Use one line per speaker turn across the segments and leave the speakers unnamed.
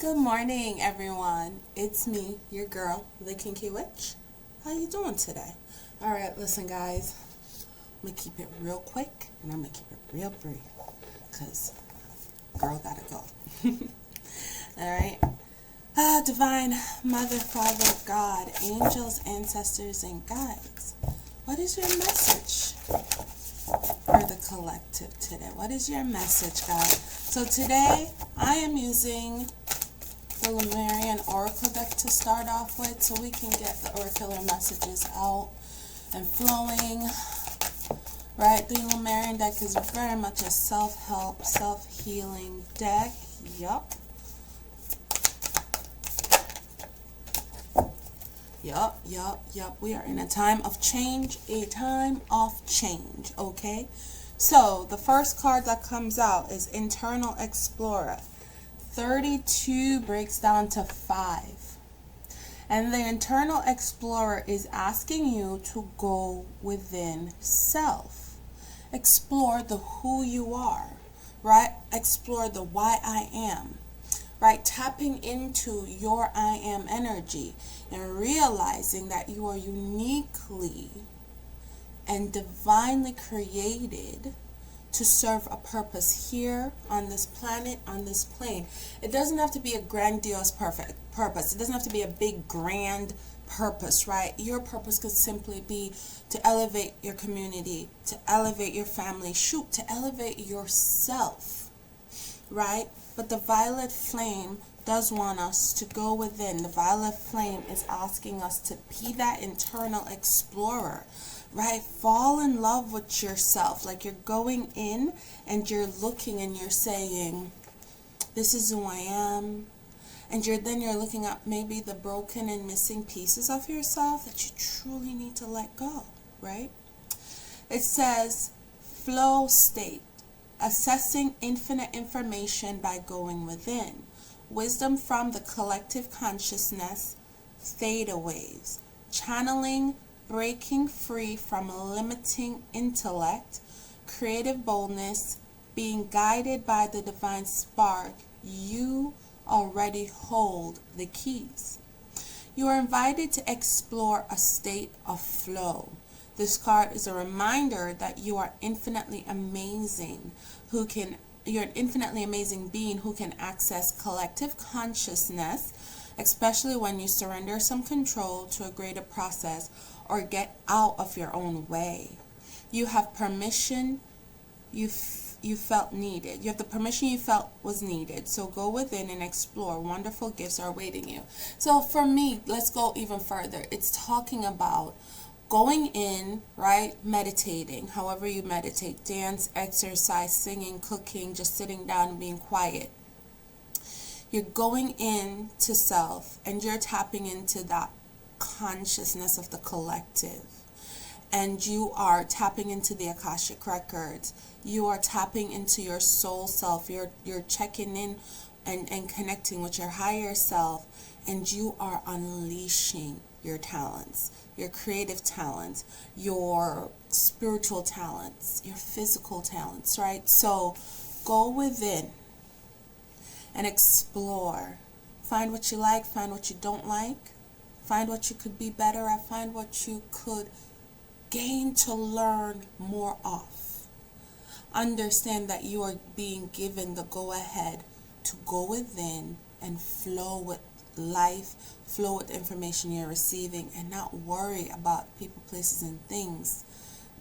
Good morning, everyone. It's me, your girl, the Kinky Witch. How you doing today? All right, listen, guys. I'm going to keep it real quick, and I'm going to keep it real brief, because girl gotta go. All right. Divine Mother, Father, God, angels, ancestors, and guides, what is your message for the collective today? What is your message, guys? So today, I am using the Lemurian Oracle deck to start off with, so we can get the oracular messages out and flowing. Right, the Lemurian deck is very much a self-help, self-healing deck. Yup. We are in a time of change, okay? So, the first card that comes out is Internal Explorer. 32 breaks down to 5. And the Internal Explorer is asking you to go within self. Explore the who you are, right? Explore the why I am, right? Tapping into your I am energy and realizing that you are uniquely and divinely created to serve a purpose here on this planet, on this plane. It doesn't have to be a grandiose purpose. It doesn't have to be a big grand purpose, right? Your purpose could simply be to elevate your community, to elevate your family, to elevate yourself, right? But the violet flame does want us to go within. The violet flame is asking us to be that internal explorer, right? Fall in love with yourself. Like you're going in and you're looking and you're saying, this is who I am. And then you're looking at maybe the broken and missing pieces of yourself that you truly need to let go, right? It says, flow state, assessing infinite information by going within. Wisdom from the collective consciousness, theta waves, channeling, breaking free from limiting intellect, creative boldness, being guided by the divine spark. You already hold the keys. You are invited to explore a state of flow. This card is a reminder that you are infinitely amazing, you're an infinitely amazing being who can access collective consciousness, especially when you surrender some control to a greater process or get out of your own way. You have permission you felt needed. You have the permission you felt was needed. So go within and explore. Wonderful gifts are awaiting you. So for me, let's go even further. It's talking about going in, right? Meditating, however you meditate, dance, exercise, singing, cooking, just sitting down and being quiet. You're going in to self and you're tapping into that consciousness of the collective. And you are tapping into the Akashic records. You are tapping into your soul self. You're checking in and connecting with your higher self. And you are unleashing your talents, your creative talents, your spiritual talents, your physical talents, right? So go within and explore. Find what you like, find what you don't like. Find what you could be better at. Find what you could gain to learn more of. Understand that you are being given the go-ahead to go within and flow with life, flow with the information you're receiving, and not worry about people, places, and things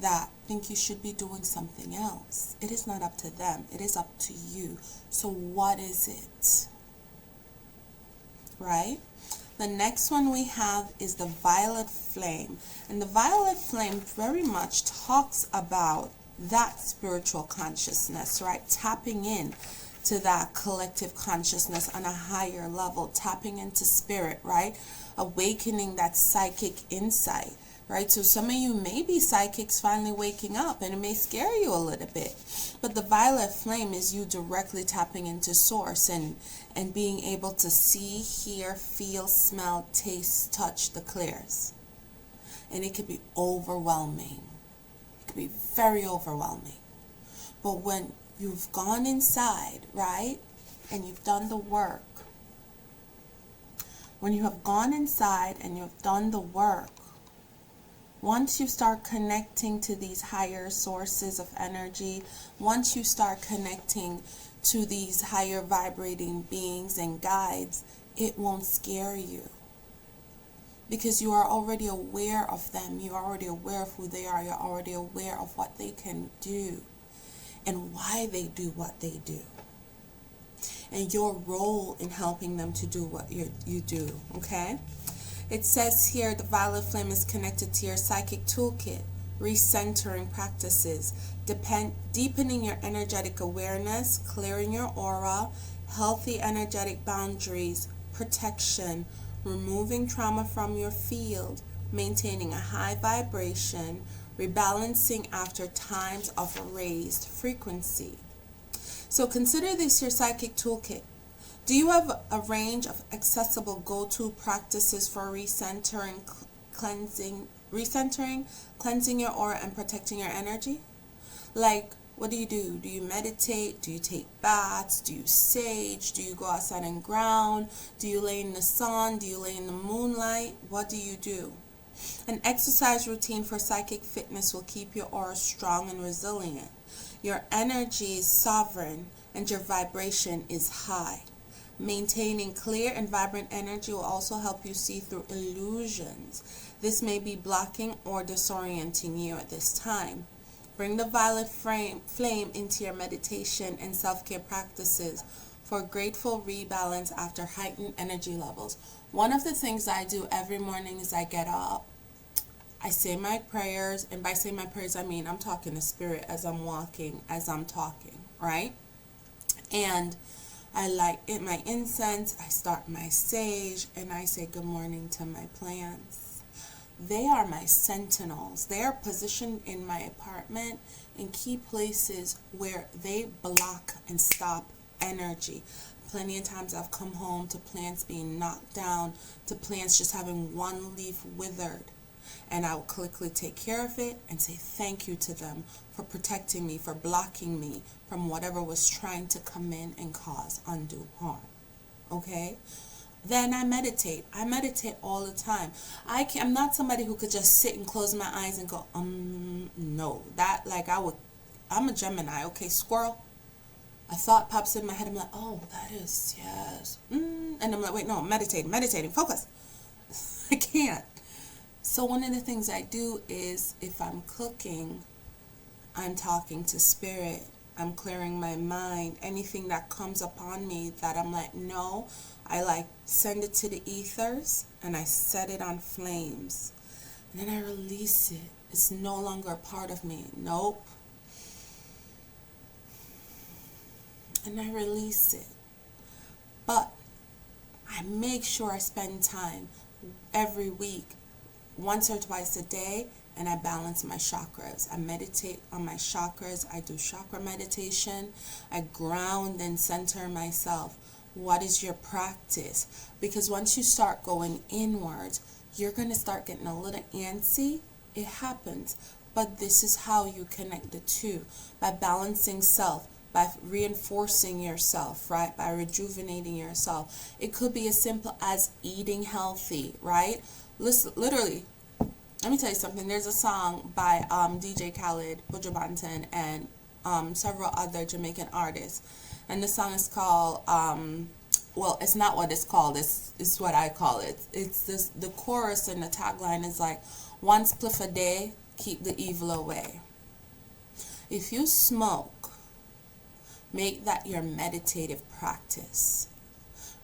that think you should be doing something else. It is not up to them. It is up to you. So what is it? Right? The next one we have is the violet flame. And the violet flame very much talks about that spiritual consciousness, right? Tapping in to that collective consciousness on a higher level, tapping into spirit, right? Awakening that psychic insight, right? So some of you may be psychics finally waking up, and it may scare you a little bit. But the violet flame is you directly tapping into source and being able to see, hear, feel, smell, taste, touch the clairs. And it could be overwhelming. It could be very overwhelming. But when you've gone inside, right, and you've done the work, when you have gone inside and you've done the work, once you start connecting to these higher sources of energy, once you start connecting to these higher vibrating beings and guides, it won't scare you. Because you are already aware of them. You're already aware of who they are. You're already aware of what they can do and why they do what they do. And your role in helping them to do what you do, okay? It says here the violet flame is connected to your psychic toolkit, recentering practices, deepening your energetic awareness, clearing your aura, healthy energetic boundaries, protection, removing trauma from your field, maintaining a high vibration, rebalancing after times of raised frequency. So consider this your psychic toolkit. Do you have a range of accessible go-to practices for recentering, cleansing your aura, and protecting your energy? Like, what do? Do you meditate? Do you take baths? Do you sage? Do you go outside and ground? Do you lay in the sun? Do you lay in the moonlight? What do you do? An exercise routine for psychic fitness will keep your aura strong and resilient. Your energy is sovereign and your vibration is high. Maintaining clear and vibrant energy will also help you see through illusions. This may be blocking or disorienting you at this time. Bring the violet flame into your meditation and self-care practices for grateful rebalance after heightened energy levels. One of the things I do every morning is I get up, I say my prayers, and by saying my prayers I mean I'm talking to spirit as I'm walking, as I'm talking, right? And I light my incense, I start my sage, and I say good morning to my plants. They are my sentinels. They are positioned in my apartment in key places where they block and stop energy. Plenty of times I've come home to plants being knocked down, to plants just having one leaf withered. And I will quickly take care of it and say thank you to them for protecting me, for blocking me from whatever was trying to come in and cause undue harm. Okay? Then I meditate. I meditate all the time. I'm not somebody who could just sit and close my eyes and go, no. I'm a Gemini, okay, squirrel. A thought pops in my head. I'm like, oh, that is, yes. And I'm like, wait, no, I'm meditating, focus. I can't. So one of the things I do is if I'm cooking, I'm talking to spirit. I'm clearing my mind. Anything that comes upon me that I'm like, no, I send it to the ethers and I set it on flames. And then I release it. It's no longer a part of me. Nope. And I release it. But I make sure I spend time every week, once or twice a day, and I balance my chakras. I meditate on my chakras. I do chakra meditation. I ground and center myself. What is your practice? Because once you start going inwards, you're going to start getting a little antsy. It happens. But this is how you connect the two. By balancing self. By reinforcing yourself, right? By rejuvenating yourself. It could be as simple as eating healthy, right? Listen, literally, let me tell you something. There's a song by DJ Khaled, Buju Banton, and several other Jamaican artists. And the song is called, well, it's not what it's called. It's what I call it. It's this. The chorus and the tagline is like, one spliff a day, keep the evil away. If you smoke, make that your meditative practice,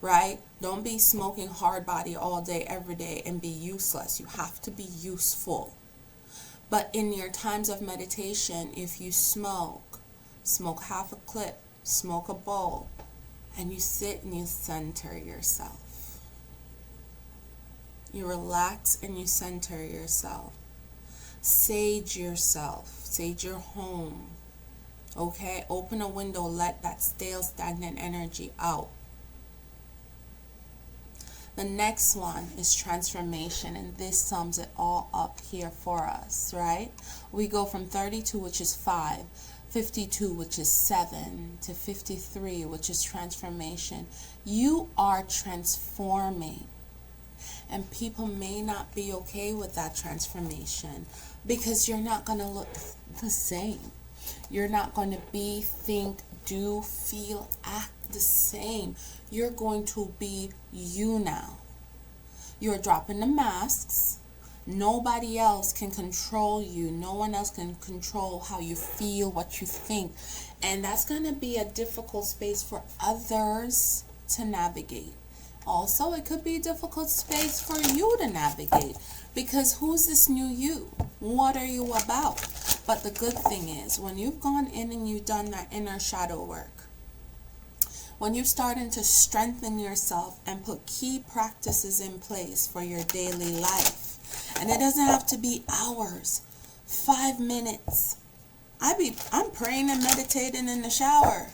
right? Don't be smoking hard body all day, every day, and be useless. You have to be useful. But in your times of meditation, if you smoke half a clip, smoke a bowl, and you sit and you center yourself. You relax and you center yourself. Sage yourself. Sage your home. Okay? Open a window, let that stale, stagnant energy out. The next one is transformation, and this sums it all up here for us, right? We go from 32, which is 5, 52, which is 7, to 53, which is transformation. You are transforming. And people may not be okay with that transformation because you're not going to look the same. You're not going to be, think, do, feel, act the same. You're going to be you now. You're dropping the masks. Nobody else can control you. No one else can control how you feel, what you think. And that's going to be a difficult space for others to navigate. Also, it could be a difficult space for you to navigate because who's this new you? What are you about? But the good thing is, when you've gone in and you've done that inner shadow work, when you're starting to strengthen yourself and put key practices in place for your daily life, and it doesn't have to be hours, 5 minutes. I'm praying and meditating in the shower.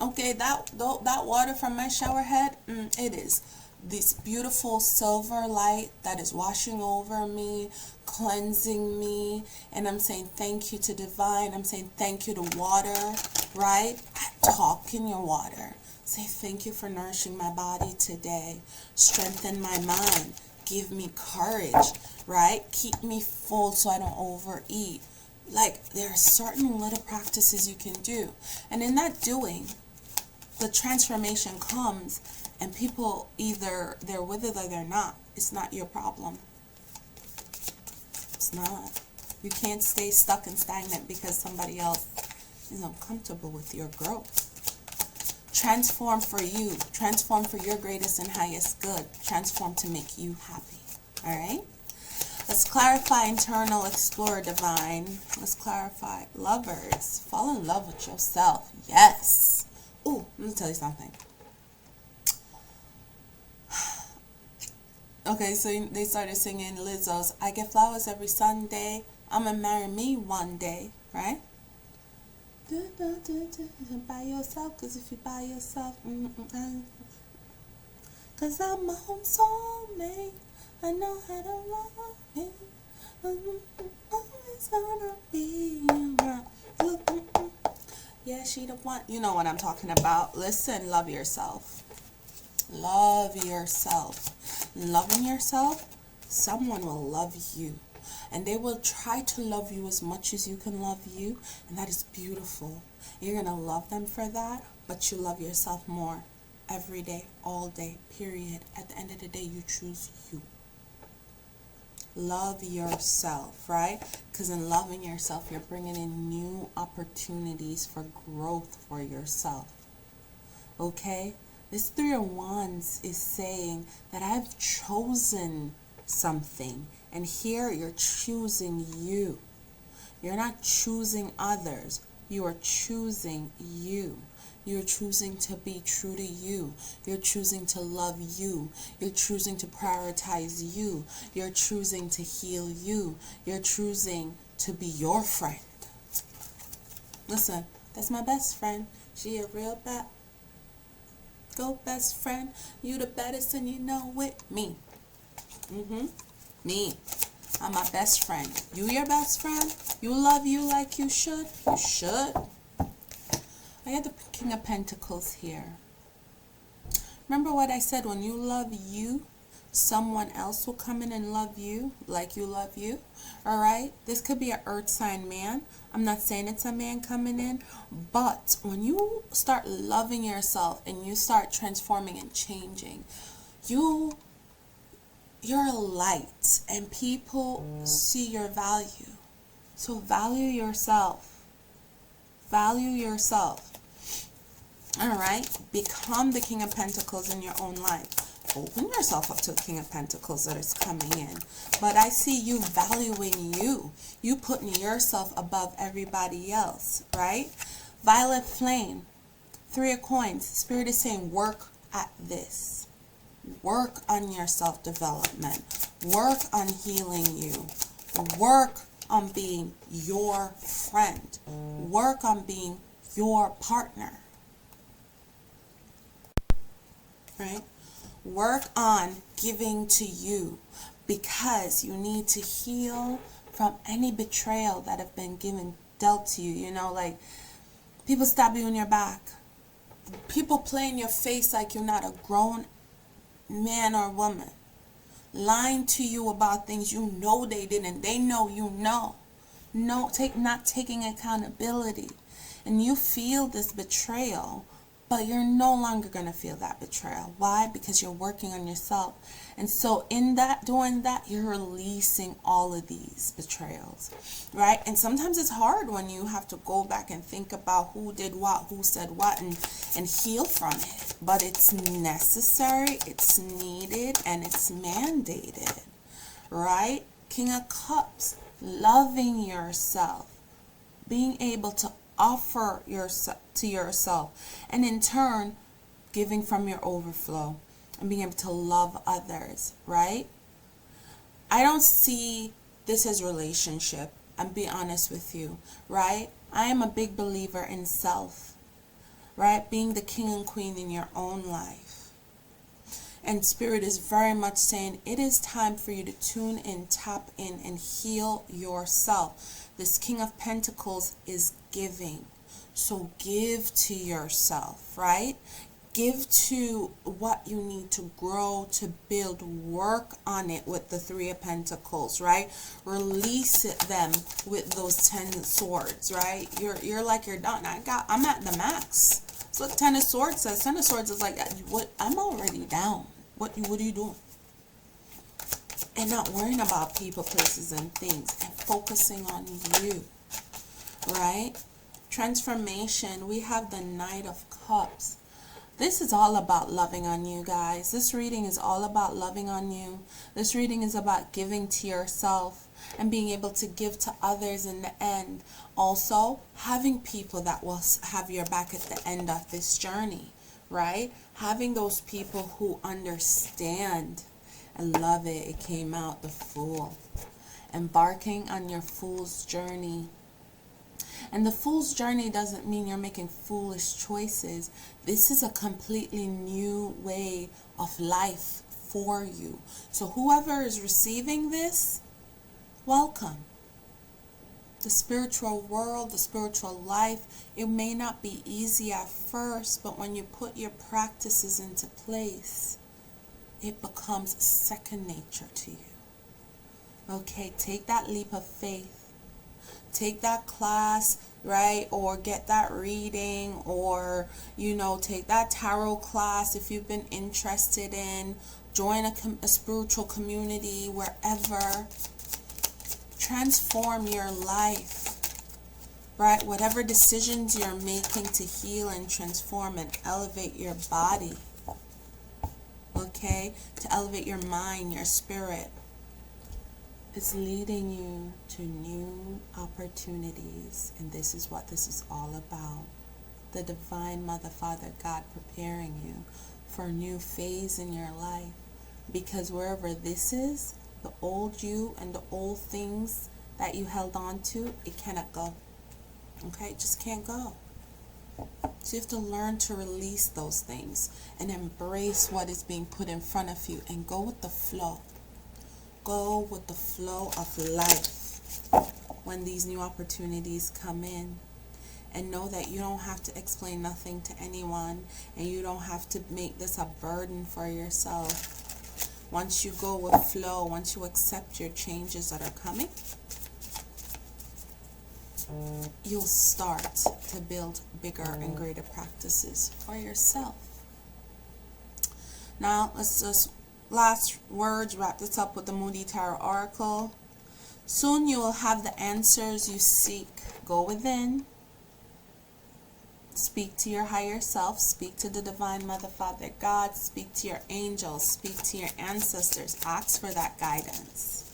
Okay, that water from my shower head, it is this beautiful silver light that is washing over me, cleansing me, and I'm saying thank you to divine. I'm saying thank you to water, right? Talk in your water. Say thank you for nourishing my body today. Strengthen my mind. Give me courage, right? Keep me full so I don't overeat. Like, there are certain little practices you can do. And in that doing, the transformation comes, and people, either they're with it or they're not. It's not your problem. It's not. You can't stay stuck and stagnant because somebody else is uncomfortable with your growth. Transform for you. Transform for your greatest and highest good. Transform to make you happy. All right? Let's clarify internal explorer divine. Let's clarify lovers. Fall in love with yourself. Yes. Ooh, let me tell you something. Okay, so they started singing Lizzo's I Get Flowers Every Sunday. I'ma marry me one day, right? By yourself, cause if you by yourself, cause I'm my own soulmate. I know how to love me. Always gonna be around. Yeah, she the one. You know what I'm talking about. Listen, love yourself. Love yourself. Loving yourself, someone will love you. And they will try to love you as much as you can love you. And that is beautiful. You're going to love them for that. But you love yourself more. Every day, all day, period. At the end of the day, you choose you. Love yourself, right? Because in loving yourself, you're bringing in new opportunities for growth for yourself. Okay? This Three of Wands is saying that I've chosen something. And here you're choosing you. You're not choosing others. You are choosing you. You're choosing to be true to you. You're choosing to love you. You're choosing to prioritize you. You're choosing to heal you. You're choosing to be your friend. Listen, that's my best friend. She a real bad. Go best friend. You the baddest and you know it. Me. Me. I'm my best friend. You your best friend? You love you like you should? You should. I had the King of Pentacles here. Remember what I said, when you love you, someone else will come in and love you like you love you. Alright? This could be an earth sign man. I'm not saying it's a man coming in. But when you start loving yourself and you start transforming and changing, you're a light and people see your value. So value yourself. Value yourself. Alright? Become the King of Pentacles in your own life. Open yourself up to the King of Pentacles that is coming in. But I see you valuing you. You putting yourself above everybody else. Right? Violet Flame. 3 of Coins. Spirit is saying work at this. Work on your self-development. Work on healing you. Work on being your friend. Work on being your partner. Right? Work on giving to you, because you need to heal from any betrayal that have been dealt to you. You know, like people stab you in your back. People play in your face like you're not a grown man or woman. lying to you about things you know they didn't. They know you know. Not taking accountability. And you feel this betrayal, but you're no longer going to feel that betrayal. Why? Because you're working on yourself. And so in that, doing that, you're releasing all of these betrayals, right? And sometimes it's hard when you have to go back and think about who did what, who said what, and heal from it. But it's necessary, it's needed, and it's mandated, right? King of Cups, loving yourself, being able to offer yourself to yourself, and in turn giving from your overflow and being able to love others, right? I don't see this as relationship. I'm be honest with you, right? I am a big believer in self, right? Being the king and queen in your own life. And Spirit is very much saying it is time for you to tune in, tap in, and heal yourself. This King of Pentacles is giving. So give to yourself, right? Give to what you need to grow, to build, work on it with the Three of Pentacles, right? Release them with those 10 swords, right? You're like, you're done. I'm at the max. So what 10 of Swords says. 10 of Swords is like, what? I'm already down. What are you doing? And not worrying about people, places, and things, and focusing on you, right? Transformation. We have the Knight of Cups. This is all about loving on you, guys. This reading is all about loving on you. This reading is about giving to yourself and being able to give to others in the end. Also, having people that will have your back at the end of this journey, right? Having those people who understand. I love it. It came out, the Fool. Embarking on your fool's journey. And the fool's journey doesn't mean you're making foolish choices. This is a completely new way of life for you. So whoever is receiving this, welcome. The spiritual world, the spiritual life, it may not be easy at first, but when you put your practices into place, it becomes second nature to you. Okay, take that leap of faith. Take that class, right? Or get that reading, or, take that tarot class if you've been interested in. Join a spiritual community, wherever. Transform your life, right? Whatever decisions you're making to heal and transform and elevate your body, okay? To elevate your mind, your spirit. It's leading you to new opportunities, and this is what this is all about. The Divine Mother, Father, God preparing you for a new phase in your life, because wherever this is, the old you and the old things that you held on to, it cannot go. Okay, it just can't go. So you have to learn to release those things and embrace what is being put in front of you and go with the flow. Go with the flow of life when these new opportunities come in. And know that you don't have to explain nothing to anyone, and you don't have to make this a burden for yourself. Once you go with flow, once you accept your changes that are coming, you'll start to build bigger and greater practices for yourself. Now, let's just last words, wrap this up with the Moody Tarot Oracle. Soon you will have the answers you seek. Go within. Speak to your higher self. Speak to the Divine Mother, Father, God. Speak to your angels. Speak to your ancestors. Ask for that guidance.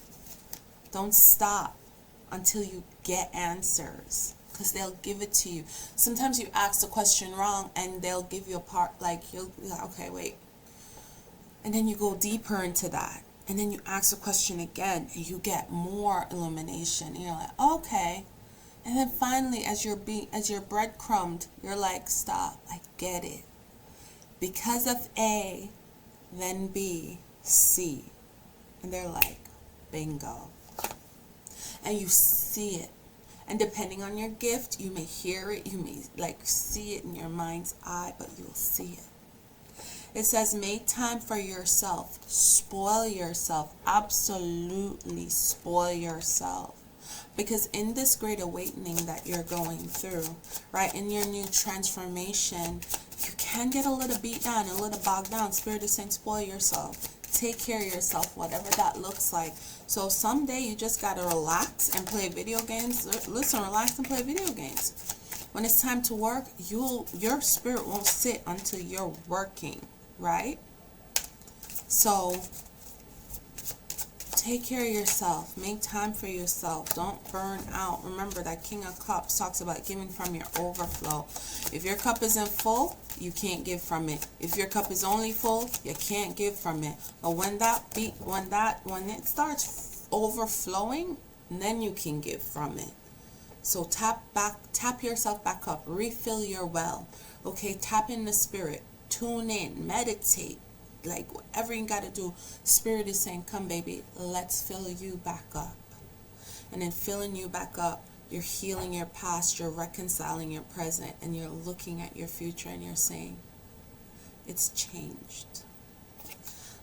Don't stop until you get answers, because they'll give it to you. Sometimes you ask the question wrong and they'll give you a part, like, you'll be like, okay, wait. And then you go deeper into that. And then you ask the question again and you get more illumination. And you're like, okay. And then finally, as you're breadcrumbed, you're like, stop, I get it. Because of A, then B, C. And they're like, bingo. And you see it. And depending on your gift, you may hear it, you may see it in your mind's eye, but you'll see it. It says make time for yourself. Spoil yourself. Absolutely spoil yourself. Because in this great awakening that you're going through, right, in your new transformation, you can get a little beat down, a little bogged down. Spirit is saying spoil yourself. Take care of yourself, whatever that looks like. So someday you just got to relax and play video games. Listen, relax and play video games. When it's time to work, your spirit won't sit until you're working, right? So take care of yourself. Make time for yourself. Don't burn out. Remember that King of Cups talks about giving from your overflow. If your cup isn't full, you can't give from it. If your cup is only full, you can't give from it. But when it starts overflowing, then you can give from it. So tap yourself back up. Refill your well. Okay, tap in the spirit. Tune in. Meditate. Like whatever you got to do. Spirit is saying, come baby, let's fill you back up. And in filling you back up, you're healing your past, you're reconciling your present, and you're looking at your future and you're saying, it's changed.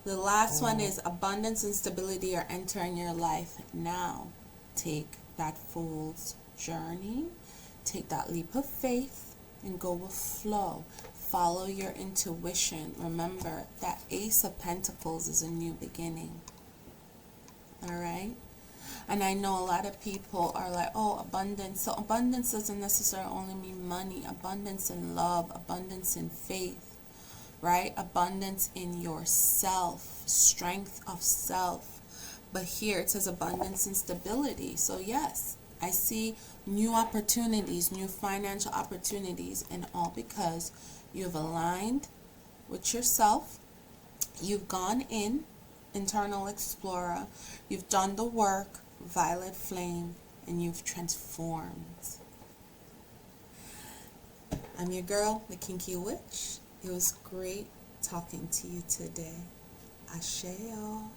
The last one is abundance and stability are entering your life now. Take that fool's journey, take that leap of faith, and go with flow. Follow your intuition. Remember that Ace of Pentacles is a new beginning. All right? And I know a lot of people are like, oh, abundance. So abundance doesn't necessarily only mean money. Abundance in love, abundance in faith, right? Abundance in yourself, strength of self. But here it says abundance and stability. So yes, I see new opportunities, new financial opportunities, and all because you've aligned with yourself. You've gone in, internal explorer. You've done the work, violet flame, and you've transformed. I'm your girl, the Kinky Witch. It was great talking to you today. ASE O.